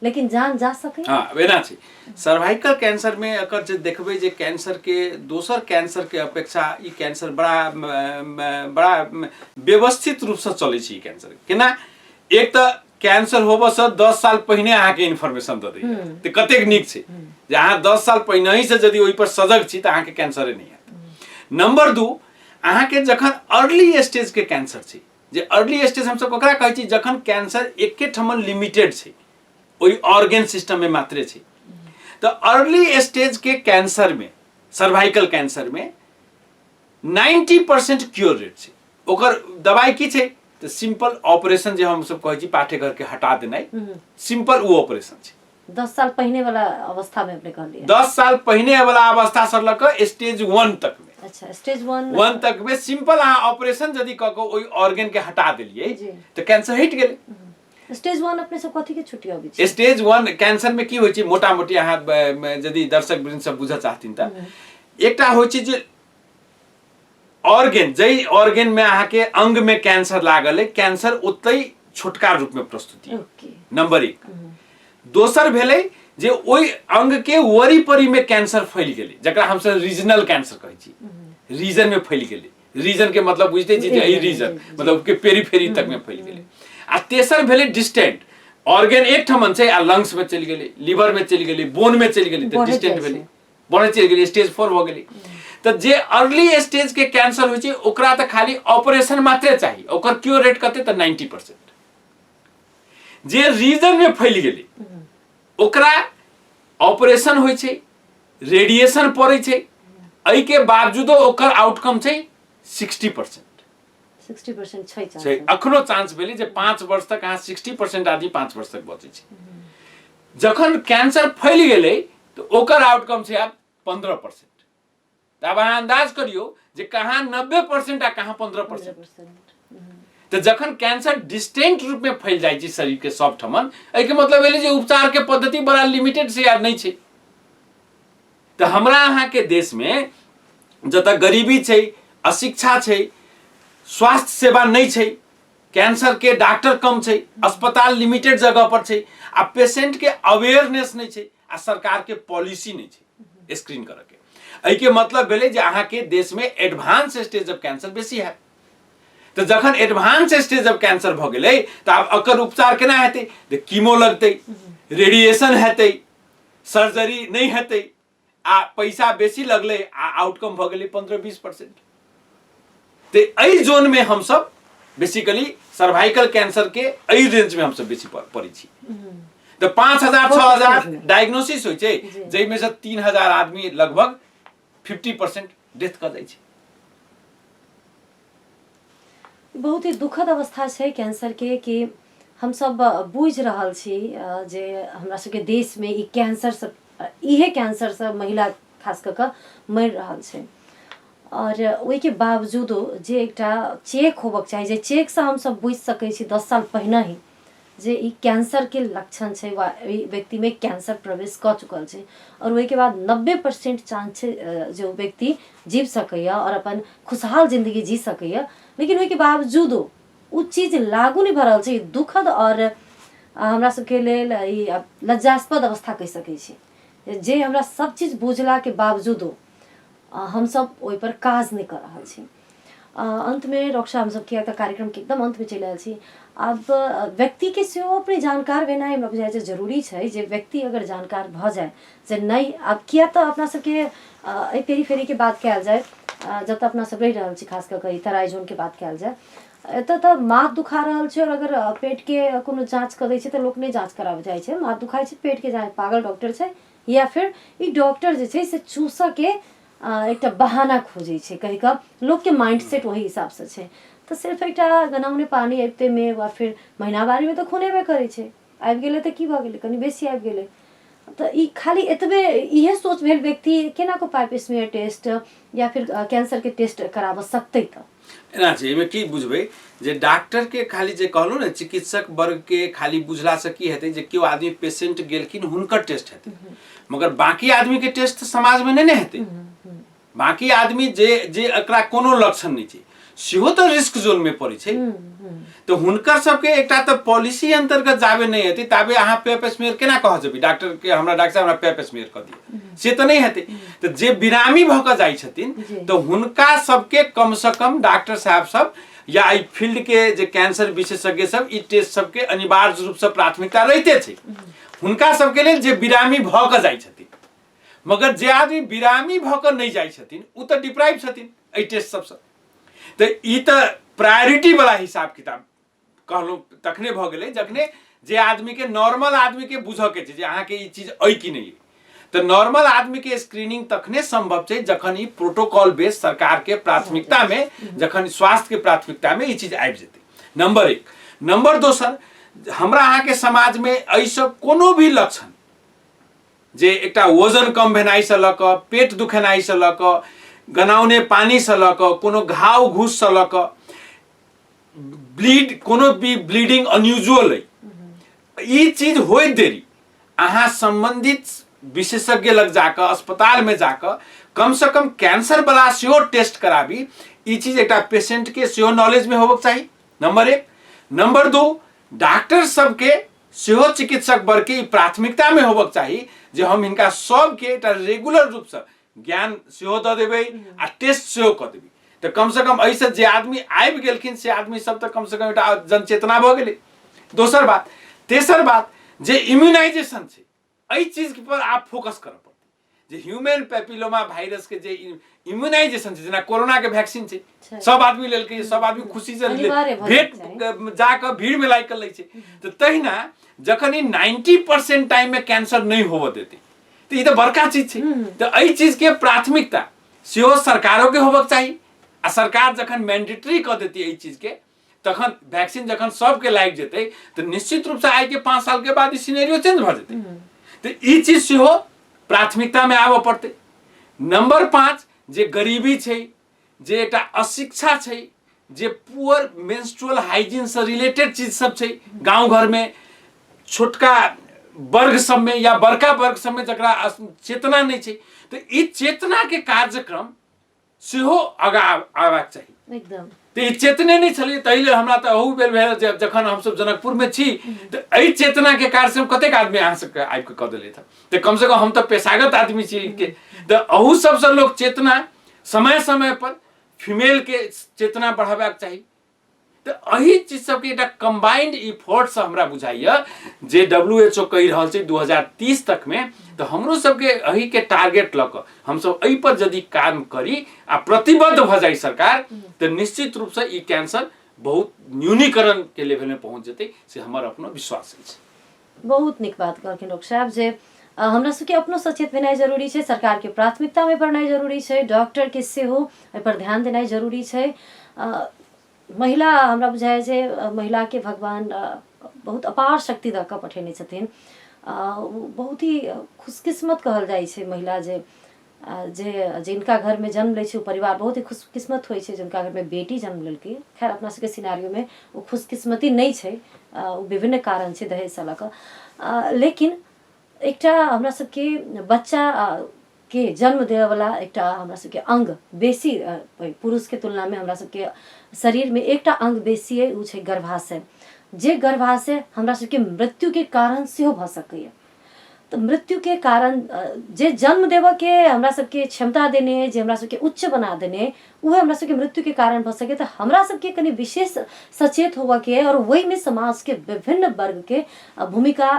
लेकिन जान जा सके?
हाँ, वेना छै सर्वाइकल कैंसर में अगर जे देखबै जे कैंसर के दोसर कैंसर के अपेक्षा ई कैंसर बड़ा व्यवस्थित रूप से चलै छै। ई कैंसर केना, एक त कैंसर होबो से 10 साल पहिने अहाँ के इन्फॉर्मेशन द दै त कतेक नीक छै जे अहाँ 10 साल पहिने ही से यदि ओइ पर सजग छी त अहाँ के कैंसर नहीं हैत। नंबर 2, अहाँ के जखन अर्ली स्टेज के कैंसर छै, जे अर्ली स्टेज हम सब ओकरा कहै छी जखन कैंसर एके ठमन लिमिटेड छै, ओइ ऑर्गन सिस्टम में मात्रे छै, तो अर्ली स्टेज के कैंसर में, सर्वाइकल कैंसर में 90% क्योर रेट छै। ओकर दवाई की छै तो सिंपल ऑपरेशन जे हम सब कहै छी पाठेघर के हटा देनाइ, सिंपल वो ऑपरेशन छै।
10 साल पहिने वाला अवस्था में अपने कह दिया,
10 साल पहिने वाला अवस्था से लक स्टेज 1 तक में,
अच्छा स्टेज 1
तक में सिंपल अहाँ ऑपरेशन यदि क के ओइ ऑर्गन के हटा देलिए तो कैंसर हट गेलै।
स्टेज 1 अपने सब कथी के छुट्टी अबै छै?
स्टेज 1 कैंसर में की होय छै, मोटा मोटी अहाँ यदि दर्शक वृंद सब बुझ चाहथिन त एकटा होय छै जे ऑर्गेन जै ऑर्गेन में अहाँ के अंग में कैंसर लागल है, कैंसर उतै छोटका रूप में प्रस्तुति नंबर 1। दोसर भेलै जे ओइ अंग के वरीपरी में कैंसर फैल गेलै, जकरा हम सब रीजनल कैंसर कहै छी, रीजन में फैल गेलै। रीजन के मतलब बुझते छी जे ई रीजन मतलब के पेरीफेरी तक में फैल गेलै। आ तेसर भेलै डिस्टेंट, ऑर्गेन एक ठमन छै आ लंग्स में चलि गेलै, लिवर में चलि गेलै, बोन में चलि गेलै, त डिस्टेंट भेलै, बढ़े चलि गेलै, स्टेज 4 भ गेलै। त जे अर्ली स्टेज के कैंसर होइ छै ओकरा त खाली ऑपरेशन मात्रे चाहिए, ओकर क्योर रेट कते त 90%। जे रीजन में फैल गेलै ओकरा ऑपरेशन होइ छै, रेडिएशन पड़ै छै, एहि के बावजूदो ओकर आउटकम छै 60%।
60% छै चांस
छै अखनो चांस भेलै जे 5 वर्ष तक अहाँ 60% आदमी 5 वर्ष तक बचै छै। जखन कैंसर फैल गेलै तो ओकर आउटकम छै आब 15%। त अब अहाँ अंदाज करियो जे कहाँ 90% आ कहाँ 15%। तो जखन कैंसर डिस्टेंट रूप में फैल जाए छै शरीर के सब ठमन, एहि के मतलब भेलै जे उपचार के पद्धति बड़ा लिमिटेड से यार नहीं छै। तो हमरा अहाँ के देश में जत गरीबी छै, अशिक्षा छै, स्वास्थ्य सेवा नहीं छै, कैंसर के डॉक्टर कम छै, अस्पताल लिमिटेड जगह पर छै, आ पेशेंट के अवेयरनेस नहीं छै, आ सरकार के पॉलिसी नहीं छै स्क्रीन करे के। एहि के मतलब भेलै जे अहाँ के देश में एडवांस स्टेज ऑफ कैंसर बेसी है। तो जखन एडवांस स्टेज ऑफ कैंसर भ गेलै त आब एकर उपचार केना हेतै? त कीमो लगतै, रेडिएशन हेतै, सर्जरी नहीं हेतै, आ पैसा बेसी लगलै आ आउटकम भ गेलै 15-20%। तो एहि जोन में हम सब बेसिकली सर्वाइकल कैंसर के एहि रेंज में हम सब बेसी पड़ै छी। तो 5000-6000 डायग्नोसिस होइ छै, जै में से 3000 आदमी लगभग 50% डेथ कर जाइ छै।
बहुत ही दुखद अवस्था छै कैंसर के कि हम सब बुझ रहल छी जे हमरा सबके देश में ई कैंसर से इहे कैंसर से महिला खास क के मरि रहल छै। और ओहि के बावजूदो जे एकटा चेक होबक चाही, जे चेक से हम सब बुझ सकै छी 10 साल पहिने ही जे ई कैंसर के लक्षण छै वा व्यक्ति में कैंसर प्रवेश क चुकल छै, और ओहि के बाद 90% चांस छै जो व्यक्ति जीव सकैया और अपन खुशहाल जिंदगी जी सकैया। लेकिन ओहि के बावजूदो उ चीज लागू नहीं भ रहल छै। दुखद और हमरा सबके लेल ई लज्जास्पद अवस्था कह सकै छी, जे हमरा सब चीज बुझला के बावजूदो हम सब ओहि पर काज नहीं कर रहल छी। अंत में रक्षा हम सब के कार्यक्रम के एकदम अंत में चलि आयल छी। अब व्यक्ति के सेहो अपने जानकार भेनाइ हमरा बुझाइ छै जरूरी छै। जे व्यक्ति अगर जानकार भ जाए जे नहीं, अब किया तो अपना सबके एहि पेरीफेरी के बात कयल जाए, जत अपना सब रहि रहल छी, खास कर तराई जोन के बात कयल जाए, एतऽ तऽ माथ दुखा रहल छै और अगर पेट के कोनो जांच कर दै छै तऽ लोक नहीं जांच कराबे जाइ छै। माथ दुखाइ छै, पेट के जांच, पागल डॉक्टर छै, या फिर ई डॉक्टर जे छै से चूसऽ के एकटा बहाना खोजे छै, कहि कऽ लोक के माइंडसेट वही हिसाब से छै। तो सिर्फ एकटा गनाउने पानी आबिते में वा फिर महीनावारी में तो खून एबे करे छै, आबि गेलै तऽ की भ गेलै, कनी बेसी आबि गेलै तो ई खाली एतबे इहे सोच भेल व्यक्ति केना को पाइप स्मीयर टेस्ट या फिर कैंसर के टेस्ट कराब सकतै। त
एना छै, एहिमे की बुझबै जे डॉक्टर के खाली जे कहलहुँ ने चिकित्सक वर्ग के खाली बुझला से की हेतै जे केओ आदमी पेशेंट गेलखिन हुनकर टेस्ट हेतै, मगर बाकी आदमी के टेस्ट समाज में नहीं हेतै। बाकी आदमी जे जे एकरा कोनो लक्षण नहीं छै सेहो तो रिस्क जोन में पड़ै छै। तो हुनकर सबके एकटा तो पॉलिसी अंतर्गत जाबे नहीं हेतै ताबे अहाँ पेप स्मीयर केना कह जेबै डॉक्टर के, हमरा डॉक्टर साहब हमरा पेप स्मीयर कर दियौ, से तो नहीं हेतै। तो जे बिरामी भ क जाइ छथिन तो हुनका सबके कम से कम डॉक्टर साहब सब या एहि फील्ड के जे कैंसर विशेषज्ञ सब ई टेस्ट सबके अनिवार्य रूप से प्राथमिकता रहिते छै हुनका सबके लेल जे बिरामी भ क जाइ छथिन। मगर जे आदमी बिरामी भ क नहीं जाइ छथिन उ तो डिप्राइव छथिन एहि टेस्ट सबसे। तो ई तो प्रायोरिटी वाला हिसाब किताब कहलहुँ तखने भ गेलै जखने जे आदमी के नॉर्मल आदमी के बुझ के छै जे अहाँ के ई चीज अइ कि नहीं। तो नॉर्मल आदमी के स्क्रीनिंग तखने संभव छै जखन ई प्रोटोकॉल बेस सरकार के प्राथमिकता में, जखन स्वास्थ्य के प्राथमिकता में ई चीज आबि जेतै। नंबर 1। नंबर 2 सर, हमरा अहाँ के समाज में एहि सब कोनो भी लक्षण जे एकटा वजन कम भेनाइ से ल क, पेट दुखेनाइ से ल क, गनाउने पानी से ल क, कोनो घाव घूस से ल क, ब्लीड कोनो भी ब्लीडिंग अनयूजुअल है, ई चीज होइत देरी अहाँ संबंधित विशेषज्ञ लग जाकर अस्पताल में जाकर कम से कम कैंसर वाला सेहो टेस्ट कराबी, ई चीज एक पेशेंट के सेहो नॉलेज में होबक चाहिए, नंबर 1। नंबर 2, डॉक्टर सबके सेहो चिकित्सक वर्ग के प्राथमिकता में होबक चाहिए जे हम हिनका सबके एक रेगुलर रूप से ज्ञान सेहो दऽ देबै आ टेस्ट सेहो कऽ देबै। तो कम से कम ऐसे जे आदमी आबि गेलखिन से आदमी सब तो कम से कम एक जनचेतना भऽ गेलै। दोसर बात, तेसर बात जे इम्यूनाइजेशन छै, एहि चीज पर आप फोकस करऽ पड़तै जे ह्यूमन पैपिलोमा वायरस के जे इम्यूनाइजेशन छै, जेना कोरोना के वैक्सीन छै, सब आदमी लेलकै, सब आदमी खुशी से भेट जाकर भीड़ में लागि कऽ लै छै। तो तहिना जखन ई 90% टाइम में कैंसर नहीं होबऽ देतै तो ई तो बड़का चीज छै। तो एहि चीज के प्राथमिकता सेहो सरकारों के होबक चाही, आ सरकार जखन मैंडेटरी कऽ देती एहि चीज के, तखन वैक्सीन जखन सबके लागि जेतै तो निश्चित रूप से आइ के 5 साल के बाद ई सिनेरियो चेंज भऽ जेतै। तो ई चीज सेहो प्राथमिकता में आबऽ पड़तै। नंबर 5, जे गरीबी छै, जे एकटा अशिक्षा छै, जे पुअर मेंस्ट्रुअल हाइजीन से रिलेटेड चीज सब छै, गांव घर में छोटका वर्ग सब में या बड़का वर्ग सब में जकरा चेतना नहीं छै, तो ई चेतना के कार्यक्रम सेहो आगा आबाक चाही
एकदम।
तो ई चेतने नहीं छलिए, तहिले हमरा तो अहू बेर भेल जखन हम सब जनकपुर में छी तो एहि चेतना के कार्यक्रम कतेक आदमी अहाँ सबके आबि के कऽ देले था। तो कम से कम हम तो पेशागत आदमी छी के, तो अहू सबसे लोग चेतना समय समय पर फीमेल के चेतना बढ़ाबाक चाही। तो एही चीज सबके एक कंबाइंड इफोर्ट से हमरा बुझाइए जे WHO कहि रहल छै 2030 तक में, तो हमरो सबके एही के टारगेट लऽ कऽ हम सब एहि पर यदि काम करी आ प्रतिबद्ध भऽ जाई सरकार, तो निश्चित रूप से ई कैंसर बहुत न्यूनीकरण के लेवल में पहुंच जेतै, से हमर अपनो विश्वास अछि।
बहुत नीक बात कहलखिन डॉक्टर साहब जे हमरा सबके अपनो सचेत भेनाइ जरूरी छै, सरकार के प्राथमिकता में पढ़नाइ जरूरी छै, डॉक्टर के सेहो एहि पर ध्यान देनाइ जरूरी छै। महिला हमरा बुझाइ छै महिला के भगवान बहुत अपार शक्ति दऽ कऽ पठेने छथिन। बहुत ही खुशकिस्मत कहल जाइ छै महिला जे जिनका घर में जन्म लै छै, परिवार बहुत ही खुशकिस्मत होइ छै जिनका घर में बेटी जन्म लेलकै। खैर अपना सबके सिनारियो में वो खुशकिस्मती नहीं छै, विभिन्न कारण छै दहेज से लऽ कऽ। लेकिन एकटा हमरा सबके बच्चा के जन्म देवे वाला एकटा हमरा सबके अंग बेसी पुरुष के तुलना में हमरा सबके शरीर में एकटा अंग बेसी है, उ छै गर्भाशय। जे गर्भाशय हमरा सबके मृत्यु के कारण सेहो भऽ सकैए। तो मृत्यु के कारण जे जन्म देव के हमरा सबके क्षमता देने, जे हमरा सबके उच्च बना देने, वह हमरा सबके मृत्यु के कारण भऽ सके। तो हमरा सबके कनि विशेष सचेत होबऽ के और वही में समाज के विभिन्न वर्ग के भूमिका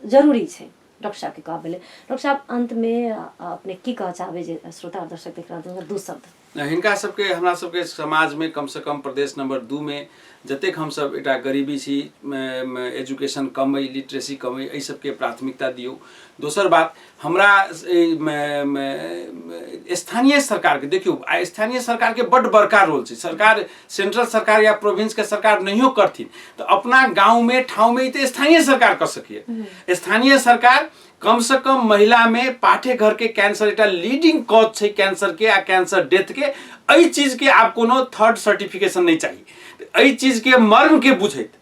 जरूरी छै। डॉक्टर साहब के कहा भेलै, डॉक्टर साहब अंत में अपने की कह चाहबे जे श्रोता दर्शक देख रहल छथिन, दू शब्द
हिनका सबके हमरा सबके समाज में कम से कम प्रदेश नंबर 2 में जतेक हम सब एकटा गरीबी छी, एजुकेशन कम है, लिटरेसी कम है, एहि सबके प्राथमिकता दियौ। दोसर बात, हमरा स्थानीय सरकार के देखियो, आ स्थानीय सरकार के बड़ बड़का रोल छै। सरकार सेंट्रल सरकार या प्रोविंस के सरकार नहियो करथिन तो अपना गांव में ठाव में तो स्थानीय सरकार कर सकिए। स्थानीय सरकार कम से कम महिला में पाठे घर के कैंसर एक लीडिंग कॉज छै कैंसर के आ कैंसर डेथ के, एहि चीज के आप कोनो थर्ड सर्टिफिकेशन नहीं चाहिए। एहि चीज के मर्म के बुझैत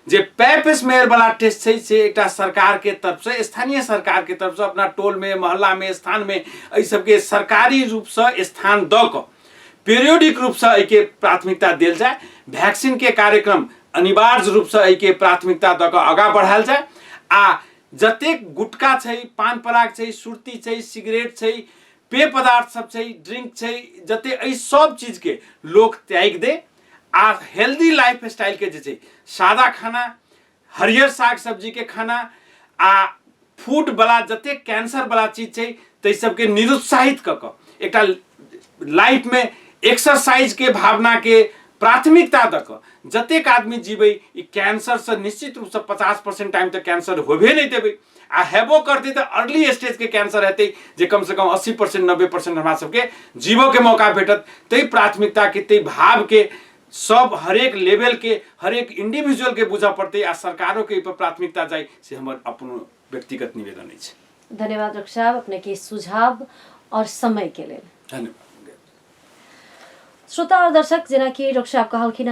जे पैप स्मेयर वाला टेस्ट छै से एकटा सरकार के तरफ से, स्थानीय सरकार के तरफ से अपना टोल में, मोहल्ला में, स्थान में एहि सबके सरकारी रूप से स्थान दऽ कऽ पीरियोडिक रूप से एहि के प्राथमिकता देल जाए। वैक्सीन के कार्यक्रम अनिवार्य रूप से एहि के प्राथमिकता दऽ कऽ आगाँ बढ़ायल जाए। आ जतेक गुटखा छै, पान पराग छै, सुर्ती छै, सिगरेट छै, पेय पदार्थ सब छै, ड्रिंक छै, जते एहि सब चीज के लोग त्याग दे आ हेल्दी लाइफ स्टाइल के जे छै, सादा खाना, हरियर साग सब्जी के खाना आ फूड वाला जते कैंसर वाला चीज छै तै सबके निरुत्साहित कऽ कऽ एकटा लाइफ में एक्सरसाइज के भावना के प्राथमिकता दऽ कऽ जतेक आदमी जीबै, ई कैंसर से निश्चित रूप से 50% टाइम तक कैंसर होबे नहीं देबै। आ हेबो करते तो अर्ली स्टेज के कैंसर हेतै जे कम से कम 80% 90% हमरा सबके जीवो के मौका भेटत। तै प्राथमिकता के, तै भाव के सब हरेक लेवल के, हरेक इंडिविजुअल के बुझऽ पड़ते आ सरकारों के पर प्राथमिकता जाए, से हमर अपनो व्यक्तिगत निवेदन अछि।
धन्यवाद डॉक्टर साहब अपने के सुझाव और समय के लेल।
धन्यवाद।
श्रोता और दर्शक, जेना कि डॉक्टर साहब कहलखिन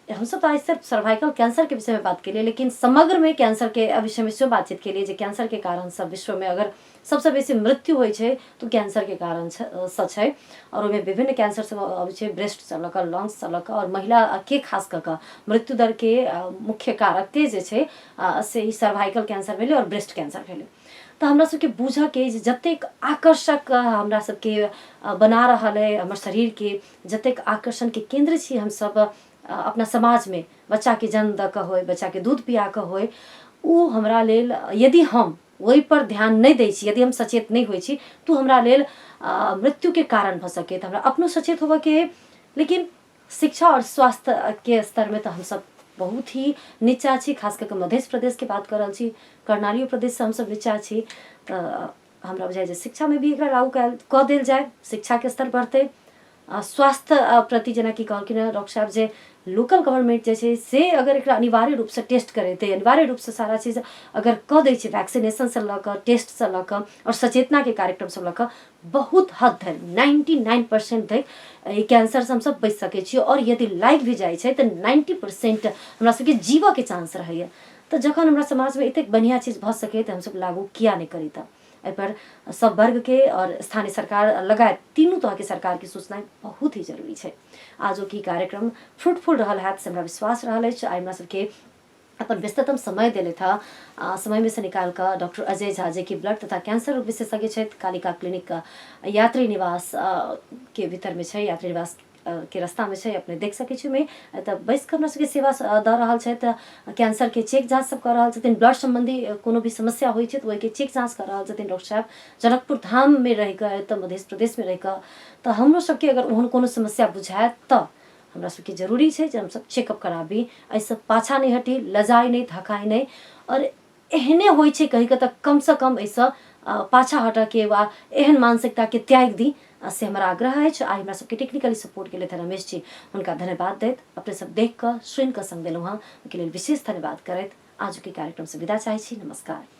हम सब तो आज सिर्फ सर्वाइकल कैंसर के विषय में बात के लिए, लेकिन समग्र में कैंसर के विषय में जो बातचीत के लिए जे कैंसर के कारण सब विश्व में अगर सबसे बेसी मृत्यु होइ छै तो कैंसर के कारण सच है। और ओहिमे विभिन्न कैंसर सब अब छै, ब्रेस्ट से लऽ कऽ लंग्स से लऽ कऽ और महिला के खास कऽ कऽ मृत्यु दर के मुख्य कारक के जे छै से ई सर्वाइकल कैंसर भेलै और ब्रेस्ट कैंसर भेलै। तो हमरा सबके बुझऽ के जतेक आकर्षक हमरा सबके बना रहल है हमर शरीर के, जतेक आकर्षण के केंद्र छी हम सब अपना समाज में, बच्चा के जन्म दऽ कऽ होय, बच्चा के दूध पिया कऽ होय, उ हमरा लेल यदि हम ओहि पर ध्यान नहीं दै छी, यदि हम सचेत नहीं होइ छी तो हमरा लेल मृत्यु के कारण भऽ सके। हमरा अपनो सचेत होबऽ के, लेकिन शिक्षा और स्वास्थ्य के स्तर में तो हम सब बहुत ही नीचा छी, खास करके मध्य प्रदेश के बात कर रहल छी, कर्णाली प्रदेश से हम सब नीचा छी। तो हमरा बुझाय जे शिक्षा में भी एकरा लागू कऽ देल जाए, शिक्षा के स्तर बढ़ते। स्वास्थ्य प्रति जेना कि कहलखिन डॉक्टर साहब जे लोकल गवर्नमेंट जे छै से अगर एकरा अनिवार्य रूप से टेस्ट करेते, अनिवार्य रूप से सारा चीज अगर कऽ दै छै, वैक्सीनेशन से लऽ कऽ, टेस्ट से लऽ कऽ और सचेतना के कार्यक्रम से लऽ कऽ, बहुत हद धरि 99% धरि ई कैंसर से हम सब बचि सकै छी। और यदि लागि भी जाइ छै तो 90% हमरा सबके जीवऽ के चांस रहैया। तो जखन हमरा समाज में एतेक बढ़िया चीज भऽ सके तो हम सब लागू किया नहीं करी। त एहि पर सब वर्ग के और स्थानीय सरकार लगायत तीनों तरह के सरकार की सूचनाएं बहुत ही जरूरी है। आजो की कार्यक्रम फ्रूटफुल रहल है से हमरा विश्वास रहल है। आई हमरा सबके अपन व्यस्ततम समय दिले था, समय में से निकाल कर डॉक्टर अजय झा जी की ब्लड तथा कैंसर रोग विशेषज्ञ है, कालिका क्लिनिक यात्री निवास के भीतर में है, यात्री निवास के रास्ता में है, अपने देख सकै छी। में तो बैस के हमरा सबके सेवा दऽ रहल छै। तो कैंसर के चेक जांच सब कर रहल छथिन, ब्लड संबंधी कोनो भी समस्या होइ छै तो ओहि के चेक जांच कर रहल छथिन डॉक्टर साहब। जनकपुर धाम में रह कर तो मध्य प्रदेश में रह कर तो हमरो सबके अगर ओहन कोनो समस्या बुझाए तो हमरा सबके जरूरी है जे हम सब चेकअप कराबी। ऐसे पाछा नहीं हटी, लजाई नहीं, थकाई नहीं। और एहने होइ छै कहीं के कम से कम ऐसा पाछा हटा के वा एहन मानसिकता के त्याग दी से हमारा आग्रह है। आई हमरा सबके टेक्निकली सपोर्ट के लिए थे रमेश जी, उनका धन्यवाद देत। अपने सब देख कर सुन कर संग दिलहुँ, उनके लिए विशेष धन्यवाद करत। आज के कार्यक्रम से विदा चाहे छी। नमस्कार।